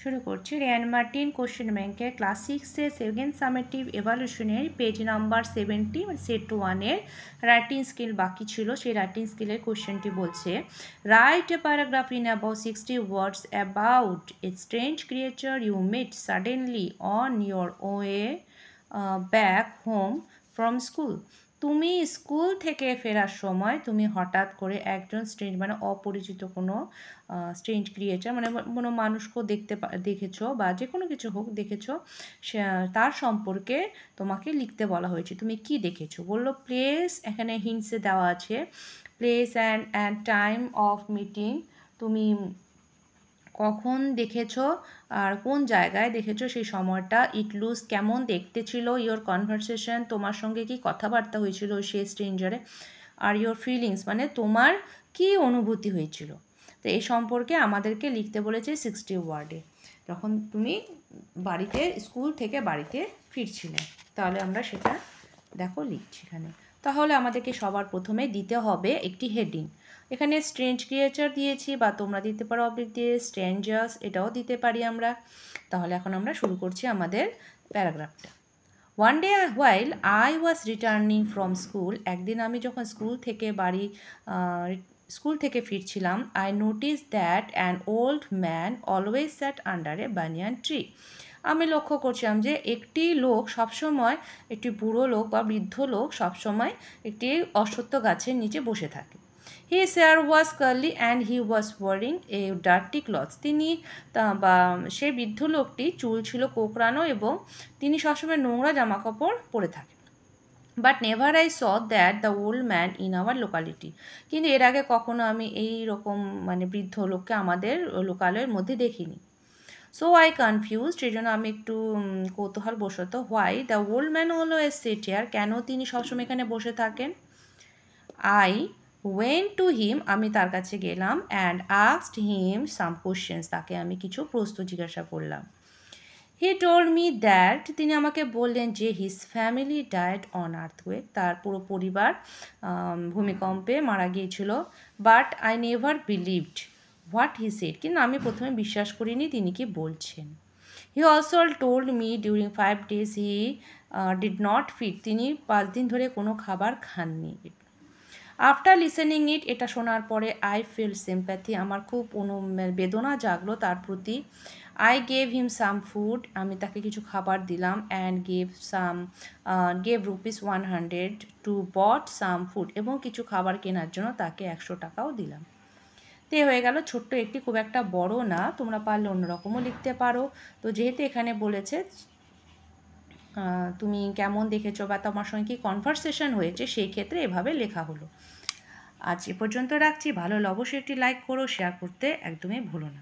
শুরু করছি। Ryan Martin question ব্যাংকের ক্লাস 6-এর সেকেন্ড সামেটিভ এভালুশনের পেজ নাম্বার 70 সেট 1-এর রাইটিং স্কিল বাকি ছিল। সেই রাইটিং স্কিলের কোশ্চেনটি বলছে, write a paragraph in about 60 words about a strange creature you met suddenly on your way back home from school. তুমি স্কুল থেকে ফেরার সময় তুমি হঠাৎ করে একজন স্ট্রেঞ্জ মানে অপরিচিত কোনো স্ট্রেঞ্জ ক্রিয়েচার মানে কোনো মানুষকেও দেখেছো বা যে কোনো কিছু হোক দেখেছো, তার সম্পর্কে তোমাকে লিখতে বলা হয়েছে। তুমি কি দেখেছো? বললো প্লেস, এখানে হিন্টসে দেওয়া আছে place and time of meeting. তুমি কখন দেখেছো আর কোন জায়গায় দেখেছো সেই সময়টা। ইট লুজ, কেমন দেখতে ছিল। ইয়োর কনভারসেশন, তোমার সঙ্গে কি কথাবার্তা হয়েছিল সেই স্ট্রেঞ্জারে। আর ইয়োর ফিলিংস, মানে তোমার কি অনুভূতি হয়েছিল। তো এই সম্পর্কে আমাদেরকে লিখতে বলেছে 60 ওয়ার্ডে, যখন তুমি স্কুল থেকে বাড়িতে ফিরছিলে। তাহলে আমরা সেটা দেখো লিখছি এখানে। তাহলে আমাদেরকে সবার প্রথমে দিতে হবে একটি হেডিং। এখানে স্ট্রেঞ্জ ক্রিয়েচার দিয়েছি, বা তোমরা দিতে পারো অবলিক দিয়ে স্ট্রেঞ্জার্স, এটাও দিতে পারি আমরা। তাহলে এখন আমরা শুরু করছি আমাদের প্যারাগ্রাফটা। One day while I was returning from school, একদিন আমি যখন স্কুল থেকে ফিরছিলাম, I notice that an old man always sat under a banyan tree. আমি লক্ষ্য করছিলাম যে একটি বুড়ো লোক বা বৃদ্ধ লোক সবসময় একটি অশ্বত্থ গাছের নিচে বসে থাকে। His hair was curly and he was wearing a dirty cloth. সেই বৃদ্ধ লোকটি চুল ছিল কোঁকড়ানো এবং তিনি সবসময় নোংরা জামাকাপড় পরে থাকেন। But never I saw that the old man in our locality, কিন্তু এর আগে কখনো আমি এই রকম মানে বৃদ্ধ লোককে আমাদের লোকালয়ের মধ্যে দেখিনি। সো আই কনফিউজড, সেই জন্য আমি একটু কৌতূহলবশত, why the old man always sit here, কেন তিনি সবসময় এখানে বসে থাকেন। আই ওয়েন্ট টু হিম, আমি তার কাছে গেলাম, and asked him some questions, তাকে আমি কিছু প্রশ্ন জিজ্ঞাসা করলাম। হি টোল্ড মি দ্যাট, তিনি আমাকে বললেন যে his family died on earthquake, তার পুরো পরিবার ভূমিকম্পে মারা গিয়েছিল। But I never believed what he said, কিন্তু আমি প্রথমে বিশ্বাস করিনি তিনি কি বলছেন। He also told me during 5 days he did not fit, তিনি 5 দিন ধরে কোনো খাবার খাননি। আফটার লিসেনিং ইট, এটা শোনার পরে আই ফিল সিম্প্যাথি, আমার খুব বেদনা জাগলো তার প্রতি। I gave him some food, আমি তাকে কিছু খাবার দিলাম, and gave ₹100 to bought some food, এবং কিছু খাবার কেনার জন্য তাকে 100 টাকাও দিলাম। তো হয়ে গেল ছোট্ট একটি, খুব একটা বড় না, তোমরা পারলে অন্যরকমও লিখতে পারো। তো যেহেতু এখানে বলেছে তুমি কেমন দেখেছো বা তোমার সঙ্গে কি কনভারসেশন হয়েছে, সেই ক্ষেত্রে এভাবে লেখা হলো। আজ এ পর্যন্ত রাখছি। ভালো হলে অবশ্যই একটি লাইক করো, শেয়ার করতে একদমই ভুলো না।